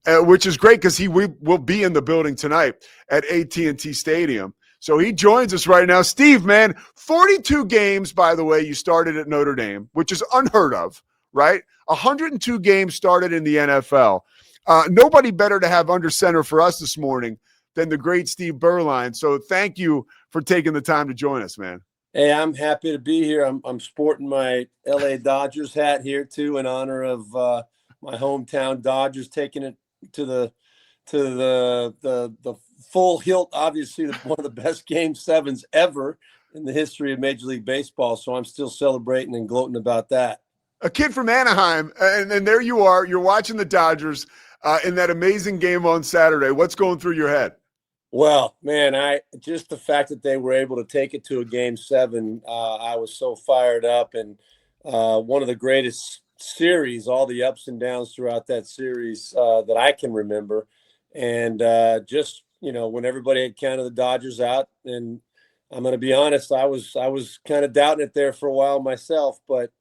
which is great because we will be in the building tonight at AT&T Stadium. So he joins us right now. Steve, man, 42 games, by the way, you started at Notre Dame, which is unheard of, right? 102 games started in the NFL. Nobody better to have under center for us this morning than the great Steve Beuerlein. So thank you for taking the time to join us, man. Hey, I'm happy to be here. I'm sporting my LA Dodgers hat here too, in honor of my hometown Dodgers taking it to the full hilt. Obviously, one of the best Game 7s ever in the history of Major League Baseball. So I'm still celebrating and gloating about that. A kid from Anaheim, and there you are. You're watching the Dodgers in that amazing game on Saturday. What's going through your head? Well, man, just the fact that they were able to take it to a Game 7, I was so fired up. And one of the greatest series, all the ups and downs throughout that series that I can remember. And just, when everybody had counted the Dodgers out, and I'm going to be honest, I was kind of doubting it there for a while myself, but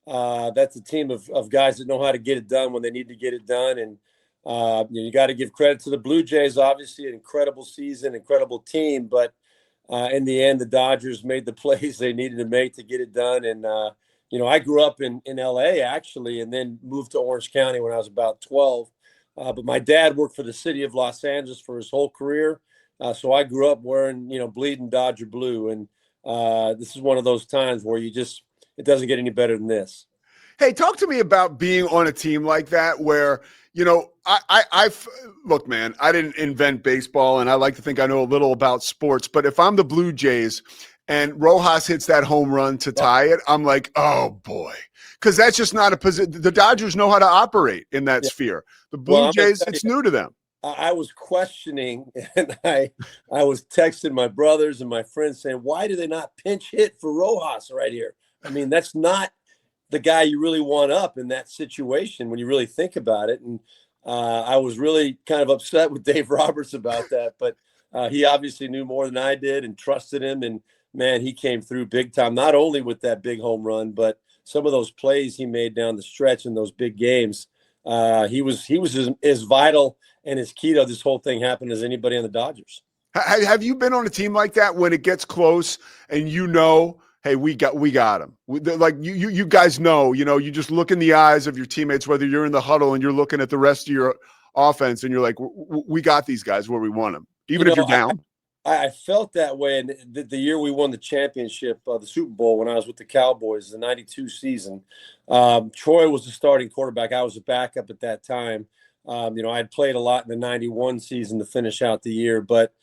that's a team of guys that know how to get it done when they need to get it done. And you got to give credit to the Blue Jays, obviously an incredible season, incredible team. But in the end, the Dodgers made the plays they needed to make to get it done. And, I grew up in L.A. actually, and then moved to Orange County when I was about 12. But my dad worked for the city of Los Angeles for his whole career. So I grew up wearing, bleeding Dodger blue. And this is one of those times where it doesn't get any better than this. Hey, talk to me about being on a team like that where, I look, man, I didn't invent baseball, and I like to think I know a little about sports. But if I'm the Blue Jays and Rojas hits that home run to tie it, I'm like, oh, boy, because that's just not a position. The Dodgers know how to operate in that sphere. The Blue Jays, it's new to them. I was questioning, and I was texting my brothers and my friends saying, why do they not pinch hit for Rojas right here? I mean, that's not the guy you really want up in that situation when you really think about it. And I was really kind of upset with Dave Roberts about that, but he obviously knew more than I did and trusted him. And man, he came through big time, not only with that big home run, but some of those plays he made down the stretch in those big games. He was as vital and as key to this whole thing happened as anybody on the Dodgers. Have you been on a team like that when it gets close and hey, we got him? Like you guys know, you just look in the eyes of your teammates, whether you're in the huddle and you're looking at the rest of your offense and you're like, we got these guys where we want them, even if you're down. I felt that way. And the year we won the championship, the Super Bowl, when I was with the Cowboys, the 92 season, Troy was the starting quarterback. I was a backup at that time. I had played a lot in the 91 season to finish out the year. But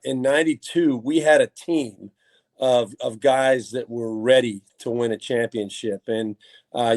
in 92, we had a team of guys that were ready to win a championship. And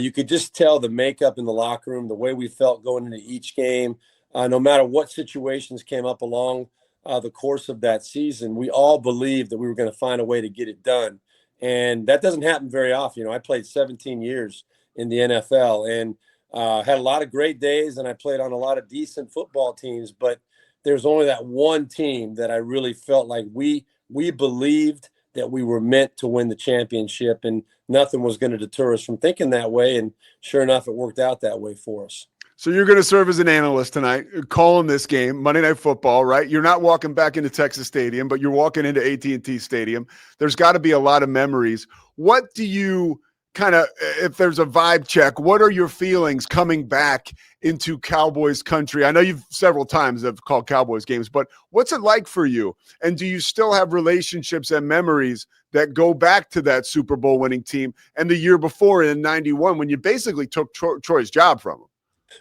you could just tell the makeup in the locker room, the way we felt going into each game, no matter what situations came up along the course of that season, we all believed that we were going to find a way to get it done. And that doesn't happen very often. I played 17 years in the NFL and had a lot of great days, and I played on a lot of decent football teams, but there's only that one team that I really felt like we believed that we were meant to win the championship, and nothing was going to deter us from thinking that way. And sure enough, it worked out that way for us. So you're going to serve as an analyst tonight, calling this game, Monday Night Football, right? You're not walking back into Texas Stadium, but you're walking into AT&T Stadium. There's got to be a lot of memories. What do you if there's a vibe check, what are your feelings coming back into Cowboys country? I know you've several times have called Cowboys games, but what's it like for you? And do you still have relationships and memories that go back to that Super Bowl winning team and the year before in 91 when you basically took Troy's job from him?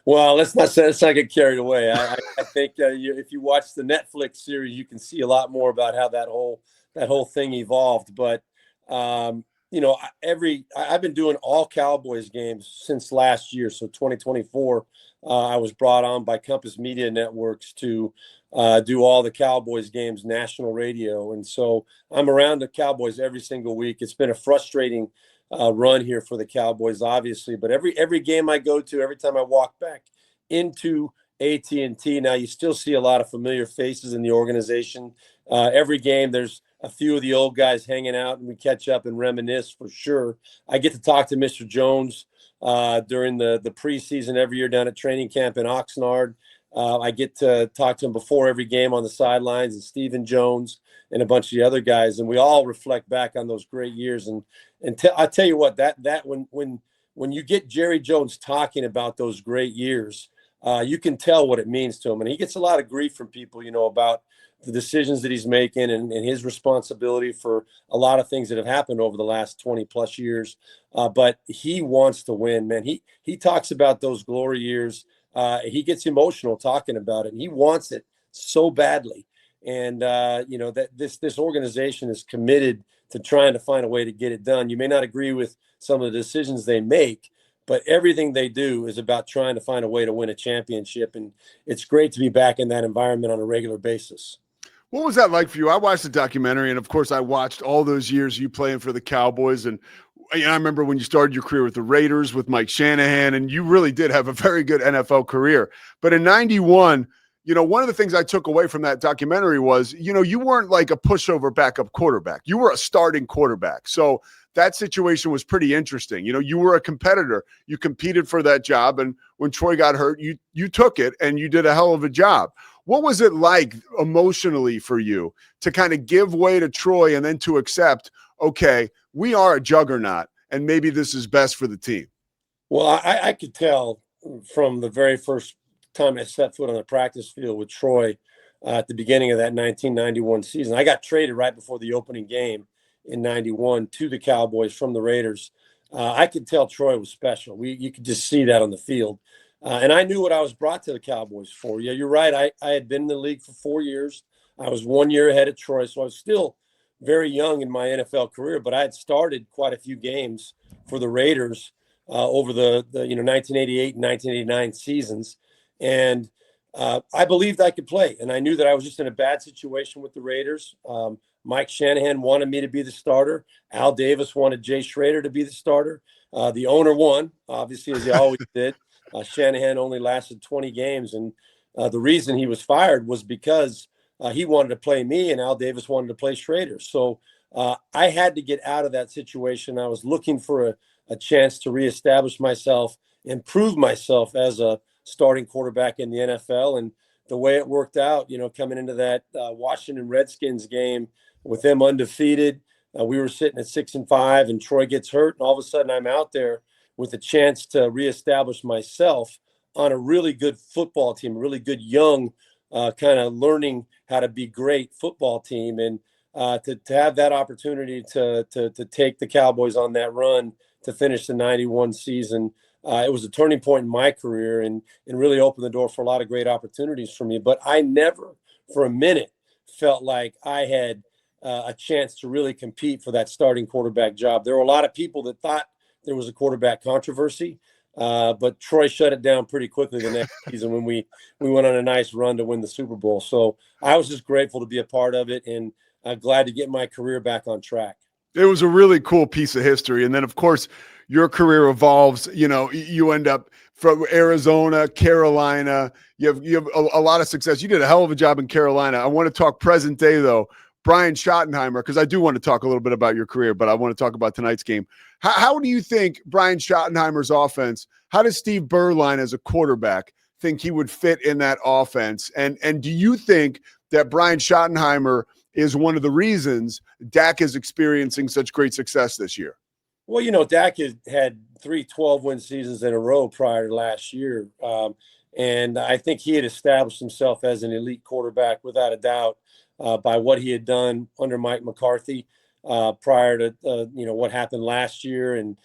Well, let's not get carried away. I think if you watch the Netflix series, you can see a lot more about how that whole thing evolved. But I've been doing all Cowboys games since last year. So 2024, I was brought on by Compass Media Networks to do all the Cowboys games, national radio. And so I'm around the Cowboys every single week. It's been a frustrating run here for the Cowboys, obviously, but every game I go to, every time I walk back into AT&T, now you still see a lot of familiar faces in the organization. Every game, there's a few of the old guys hanging out, and we catch up and reminisce for sure. I get to talk to Mr. Jones during the preseason every year down at training camp in Oxnard. I get to talk to him before every game on the sidelines, and Stephen Jones and a bunch of the other guys, and we all reflect back on those great years. And I tell you what, that when you get Jerry Jones talking about those great years, you can tell what it means to him. And he gets a lot of grief from people, about the decisions that he's making and his responsibility for a lot of things that have happened over the last 20 plus years. But he wants to win, man. He talks about those glory years. He gets emotional talking about it, and he wants it so badly. And that this organization is committed to trying to find a way to get it done. You may not agree with some of the decisions they make, but everything they do is about trying to find a way to win a championship. And it's great to be back in that environment on a regular basis. What was that like for you? I watched the documentary, and of course, I watched all those years you playing for the Cowboys. And I remember when you started your career with the Raiders with Mike Shanahan, and you really did have a very good NFL career. But in '91, one of the things I took away from that documentary was, you weren't like a pushover backup quarterback. You were a starting quarterback. So that situation was pretty interesting. You were a competitor. You competed for that job. And when Troy got hurt, you took it and you did a hell of a job. What was it like emotionally for you to kind of give way to Troy and then to accept, okay, we are a juggernaut and maybe this is best for the team? Well, I could tell from the very first time I set foot on the practice field with Troy at the beginning of that 1991 season. I got traded right before the opening game in 91 to the Cowboys from the Raiders. I could tell Troy was special. You could just see that on the field. And I knew what I was brought to the Cowboys for. Yeah, you're right. I had been in the league for 4 years. I was 1 year ahead of Troy, so I was still very young in my NFL career, but I had started quite a few games for the Raiders over the 1988 and 1989 seasons. And I believed I could play, and I knew that I was just in a bad situation with the Raiders. Mike Shanahan wanted me to be the starter. Al Davis wanted Jay Schrader to be the starter. The owner won, obviously, as he always did. Shanahan only lasted 20 games, and the reason he was fired was because he wanted to play me, and Al Davis wanted to play Schrader. So I had to get out of that situation. I was looking for a chance to reestablish myself and prove myself as a starting quarterback in the NFL. And the way it worked out, coming into that Washington Redskins game with them undefeated, we were sitting at 6-5, and Troy gets hurt, and all of a sudden I'm out there with a chance to reestablish myself on a really good football team, a really good young kind of learning how to be great football team. And to have that opportunity to take the Cowboys on that run to finish the 91 season, it was a turning point in my career and really opened the door for a lot of great opportunities for me. But I never for a minute felt like I had a chance to really compete for that starting quarterback job. There were a lot of people that thought there was a quarterback controversy, but Troy shut it down pretty quickly the next season when we went on a nice run to win the Super Bowl. So I was just grateful to be a part of it, and glad to get my career back on track. It was a really cool piece of history. And then, of course, your career evolves. You end up from Arizona, Carolina. You have a lot of success. You did a hell of a job in Carolina. I want to talk present day, though. Brian Schottenheimer, because I do want to talk a little bit about your career, but I want to talk about tonight's game. How do you think Brian Schottenheimer's offense, how does Steve Beuerlein as a quarterback think he would fit in that offense? And do you think that Brian Schottenheimer is one of the reasons Dak is experiencing such great success this year? Well, Dak had 3 12-win seasons in a row prior to last year. And I think he had established himself as an elite quarterback without a doubt by what he had done under Mike McCarthy prior to, what happened last year. And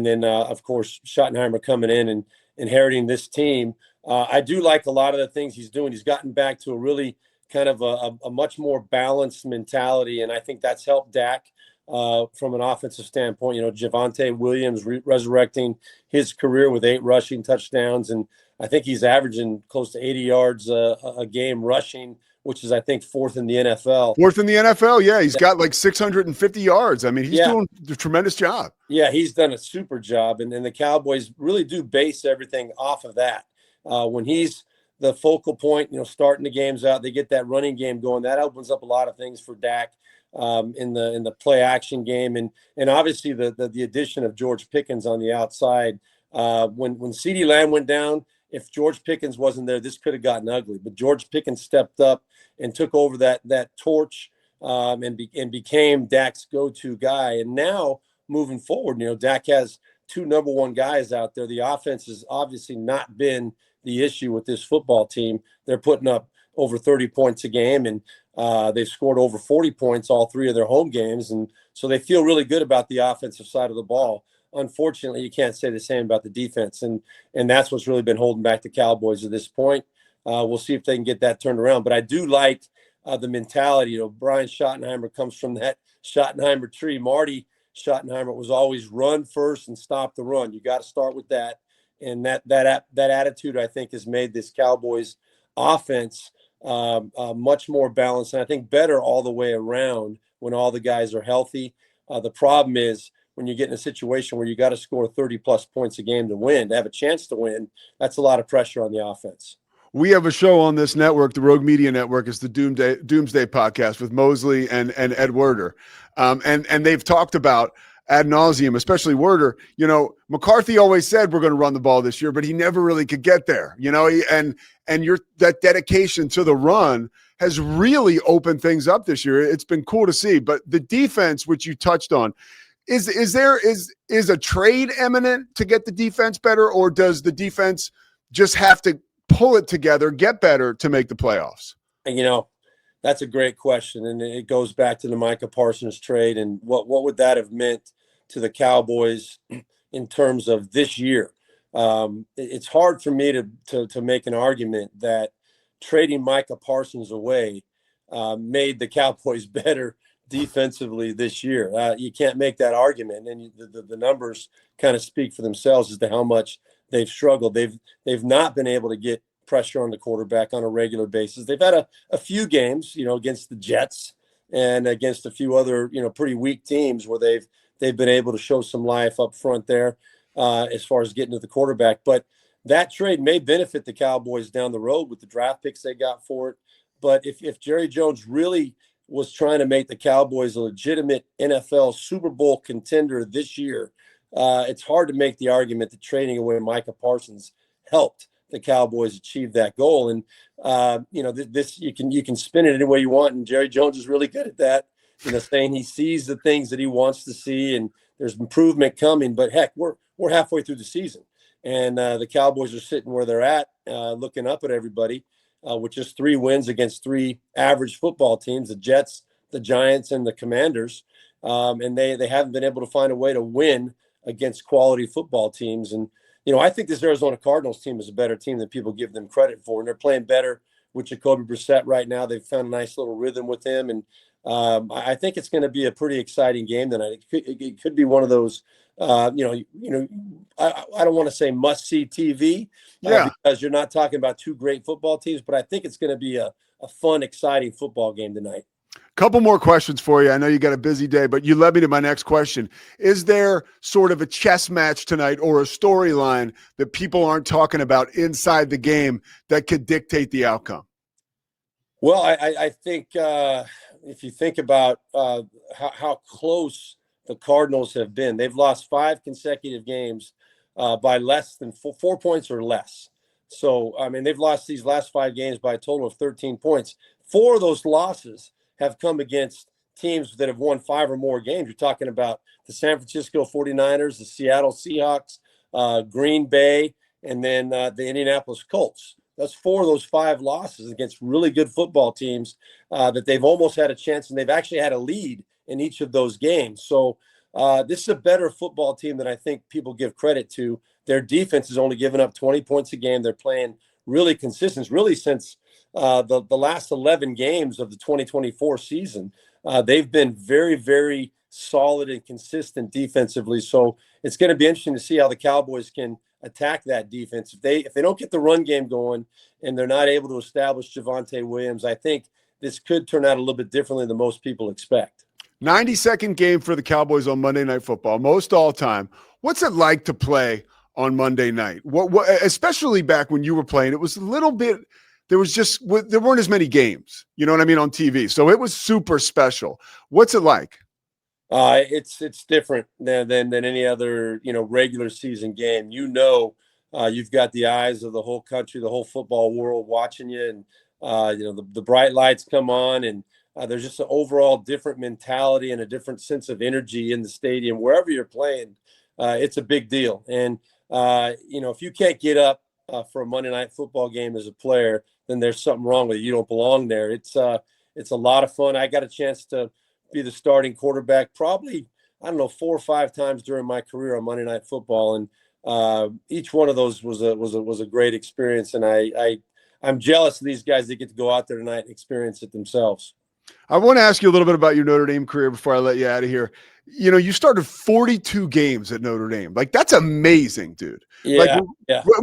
then, of course, Schottenheimer coming in and inheriting this team. I do like a lot of the things he's doing. He's gotten back to a really kind of a much more balanced mentality. And I think that's helped Dak from an offensive standpoint. Javonte Williams resurrecting his career with 8 rushing touchdowns. And I think he's averaging close to 80 yards a game rushing, which is, I think, 4th in the NFL. 4th in the NFL, yeah. He's got like 650 yards. I mean, he's doing a tremendous job. Yeah, he's done a super job. And the Cowboys really do base everything off of that. When he's the focal point, starting the games out, they get that running game going. That opens up a lot of things for Dak in the play action game. And obviously the addition of George Pickens on the outside. When CeeDee Lamb went down, if George Pickens wasn't there, this could have gotten ugly. But George Pickens stepped up and took over that torch, and became Dak's go-to guy. And now moving forward, Dak has two number one guys out there. The offense has obviously not been the issue with this football team. They're putting up over 30 points a game, and they've scored over 40 points all three of their home games. And so they feel really good about the offensive side of the ball. Unfortunately, you can't say the same about the defense, and that's what's really been holding back the Cowboys at this point. We'll see if they can get that turned around. But I do like the mentality. Brian Schottenheimer comes from that Schottenheimer tree. Marty Schottenheimer was always run first and stop the run. You got to start with that, and that attitude, I think, has made this Cowboys offense much more balanced, and I think better all the way around when all the guys are healthy. The problem is when you get in a situation where you got to score 30 plus points a game to win, to have a chance to win, that's a lot of pressure on the offense. We have a show on this network, the Rogue Media Network. It's the Doomsday Podcast with Mosley and Ed Werder. And they've talked about ad nauseum, especially Werder. McCarthy always said we're going to run the ball this year, but he never really could get there. And that dedication to the run has really opened things up this year. It's been cool to see. But the defense, which you touched on, is a trade imminent to get the defense better, or does the defense just have to pull it together, get better to make the playoffs? That's a great question, and it goes back to the Micah Parsons trade and what would that have meant to the Cowboys in terms of this year. It's hard for me to make an argument that trading Micah Parsons away made the Cowboys better defensively this year. You can't make that argument, and the numbers kind of speak for themselves as to how much they've struggled. They've not been able to get pressure on the quarterback on a regular basis. They've had a few games, against the Jets and against a few other, pretty weak teams where they've been able to show some life up front there as far as getting to the quarterback. But that trade may benefit the Cowboys down the road with the draft picks they got for it. But if Jerry Jones really was trying to make the Cowboys a legitimate NFL Super Bowl contender this year, it's hard to make the argument that trading away Micah Parsons helped the Cowboys achieve that goal. And this you can spin it any way you want, and Jerry Jones is really good at that. Saying he sees the things that he wants to see, and there's improvement coming. But heck, we're halfway through the season, and the Cowboys are sitting where they're at, looking up at everybody, with just 3 wins against 3 average football teams: the Jets, the Giants, and the Commanders. And they haven't been able to find a way to win against quality football teams. And I think this Arizona Cardinals team is a better team than people give them credit for, and they're playing better with Jacoby Brissett right now. They've found a nice little rhythm with him, and I think it's going to be a pretty exciting game tonight. It could be one of those, I don't want to say must-see TV, because you're not talking about 2 great football teams, but I think it's going to be a fun, exciting football game tonight. Couple more questions for you. I know you got a busy day, but you led me to my next question. Is there sort of a chess match tonight or a storyline that people aren't talking about inside the game that could dictate the outcome? Well, I think if you think about how close the Cardinals have been, they've lost 5 consecutive games by less than 4 points or less. So, they've lost these last 5 games by a total of 13 points. 4 of those losses have come against teams that have won 5 or more games. You're talking about the San Francisco 49ers, the Seattle Seahawks, Green Bay, and then the Indianapolis Colts. That's 4 of those 5 losses against really good football teams that they've almost had a chance, and they've actually had a lead in each of those games. So this is a better football team than I think people give credit to. Their defense has only given up 20 points a game. They're playing really consistent, really since the last 11 games of the 2024 season. They've been very, very solid and consistent defensively. So it's going to be interesting to see how the Cowboys can attack that defense. If they don't get the run game going and they're not able to establish Javonte Williams, I think this could turn out a little bit differently than most people expect. 92nd game for the Cowboys on Monday Night Football, most all time. What's it like to play on Monday night? What especially back when you were playing, it was a little bit. There weren't as many games, on TV. So it was super special. What's it like? It's different than any other, regular season game. you've got the eyes of the whole country, the whole football world watching you, and the bright lights come on, and there's just an overall different mentality and a different sense of energy in the stadium wherever you're playing. It's a big deal, and if you can't get up for a Monday night football game as a player, then there's something wrong with you. You don't belong there. It's a lot of fun. I got a chance to be the starting quarterback probably, I don't know, 4 or 5 times during my career on Monday Night Football, and each one of those was a great experience. And I'm jealous of these guys that get to go out there tonight and experience it themselves. I want to ask you a little bit about your Notre Dame career before I let you out of here. You started 42 games at Notre Dame. Like, that's amazing, dude. Yeah,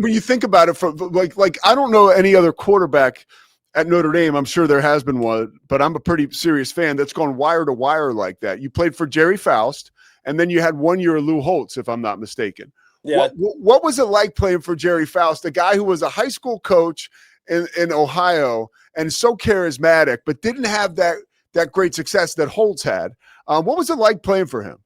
when you think about it, from like I don't know any other quarterback at Notre Dame. I'm sure there has been one, but I'm a pretty serious fan that's gone wire to wire like that. You played for Jerry Faust, and then you had 1 year of Lou Holtz, if I'm not mistaken. Yeah. What was it like playing for Jerry Faust, a guy who was a high school coach in Ohio and so charismatic, but didn't have that great success that Holtz had? What was it like playing for him?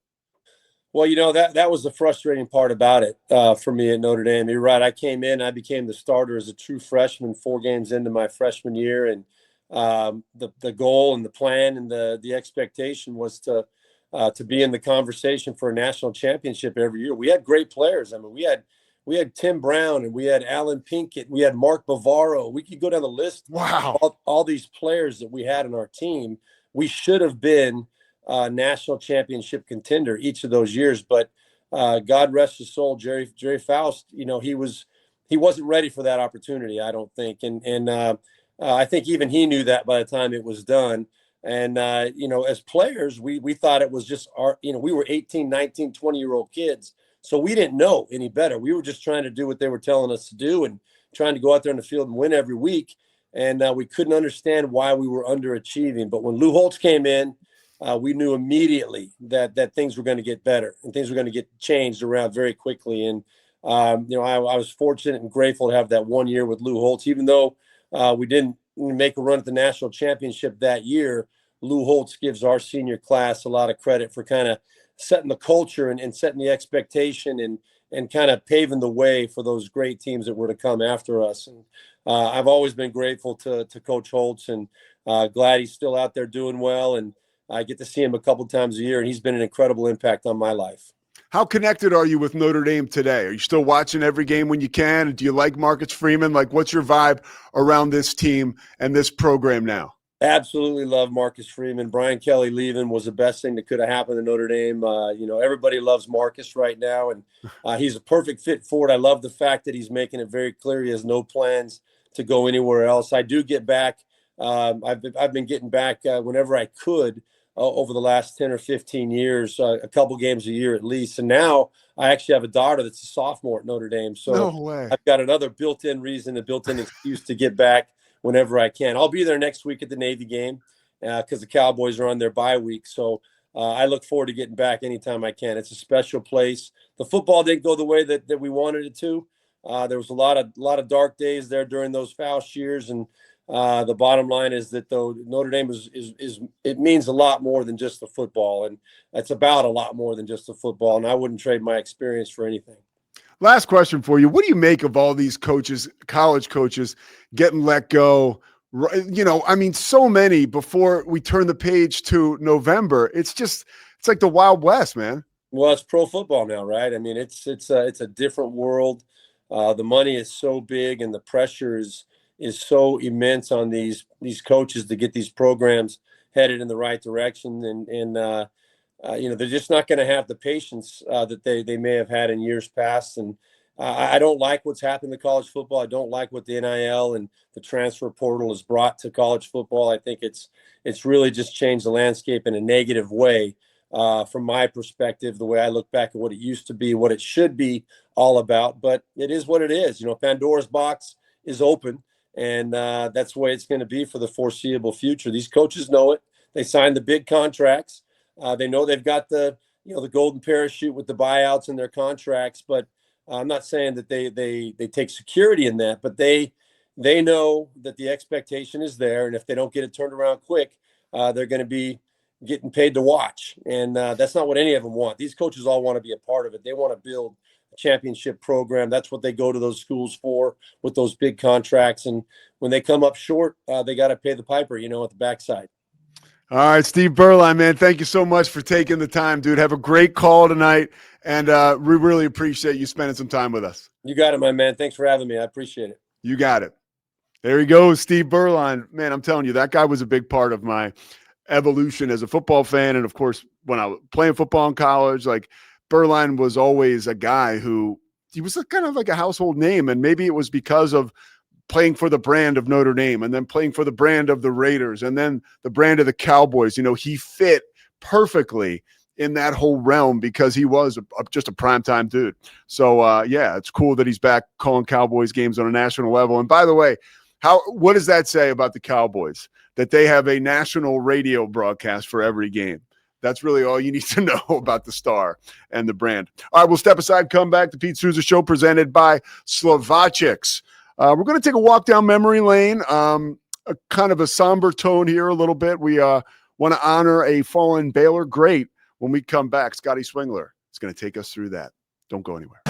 Well, that was the frustrating part about it for me at Notre Dame. You're right. I came in, I became the starter as a true freshman 4 games into my freshman year, and the goal and the plan and the expectation was to be in the conversation for a national championship every year. We had great players. I mean, we had Tim Brown, and we had Alan Pinkett, we had Mark Bavaro. We could go down the list. Wow. All these players that we had in our team. We should have been national championship contender each of those years, but God rest his soul, Jerry Faust. He wasn't ready for that opportunity, I don't think, and I think even he knew that by the time it was done. And as players, we thought it was just we were 18, 19, 20-year-old kids, so we didn't know any better. We were just trying to do what they were telling us to do and trying to go out there in the field and win every week. And we couldn't understand why we were underachieving. But when Lou Holtz came in, we knew immediately that things were going to get better and things were going to get changed around very quickly. And I was fortunate and grateful to have that 1 year with Lou Holtz, even though we didn't make a run at the national championship that year. Lou Holtz gives our senior class a lot of credit for kind of setting the culture and setting the expectation and kind of paving the way for those great teams that were to come after us. And I've always been grateful to Coach Holtz, and glad he's still out there doing well. And I get to see him a couple times a year, and he's been an incredible impact on my life. How connected are you with Notre Dame today? Are you still watching every game when you can? Do you like Marcus Freeman? Like, what's your vibe around this team and this program now? Absolutely love Marcus Freeman. Brian Kelly leaving was the best thing that could have happened to Notre Dame. Everybody loves Marcus right now, and he's a perfect fit for it. I love the fact that he's making it very clear he has no plans to go anywhere else. I do get back. I've been getting back whenever I could over the last 10 or 15 years, a couple games a year at least. And now I actually have a daughter that's a sophomore at Notre Dame. So no way. I've got another built-in reason, a built-in excuse to get back whenever I can. I'll be there next week at the Navy game because the Cowboys are on their bye week. So I look forward to getting back anytime I can. It's a special place. The football didn't go the way that we wanted it to. There was a lot of dark days there during those Faust years, and the bottom line is that though Notre Dame is it means a lot more than just the football, and it's about a lot more than just the football. And I wouldn't trade my experience for anything. Last question for you. What do you make of all these coaches, college coaches, getting let go? So many before we turn the page to November. It's like the Wild West, man. Well, it's pro football now, right? I mean, it's a different world. The money is so big, and the pressure is so immense on these coaches to get these programs headed in the right direction. And they're just not going to have the patience that they may have had in years past. And I don't like what's happened to college football. I don't like what the NIL and the transfer portal has brought to college football. I think it's really just changed the landscape in a negative way. From my perspective, the way I look back at what it used to be, what it should be all about, but it is what it is. Pandora's box is open, and that's the way it's going to be for the foreseeable future. These coaches know it. They signed the big contracts. They know they've got the golden parachute with the buyouts in their contracts, but I'm not saying that they take security in that, but they know that the expectation is there, and if they don't get it turned around quick, they're going to be getting paid to watch, and that's not what any of them want. These coaches all want to be a part of it. They want to build championship program. That's what they go to those schools for, with those big contracts. And when they come up short, they got to pay the piper, at the backside. All right, Steve Beuerlein, man, thank you so much for taking the time, dude. Have a great call tonight, and we really appreciate you spending some time with us. You got it, my man. Thanks for having me. I appreciate it. You got it. There he goes, Steve Beuerlein. Man, I'm telling you, that guy was a big part of my evolution as a football fan. And, of course, when I was playing football in college, like, Beuerlein was always a guy who he was kind of like a household name. And maybe it was because of playing for the brand of Notre Dame and then playing for the brand of the Raiders and then the brand of the Cowboys. He fit perfectly in that whole realm because he was just a primetime dude. So, yeah, it's cool that he's back calling Cowboys games on a national level. And by the way, what does that say about the Cowboys? That they have a national radio broadcast for every game. That's really all you need to know about the star and the brand. All right, we'll step aside, come back. The Pete Souza Show presented by Slovacics. We're going to take a walk down memory lane, a kind of a somber tone here a little bit. We want to honor a fallen Baylor great when we come back. Scotty Swingler is going to take us through that. Don't go anywhere.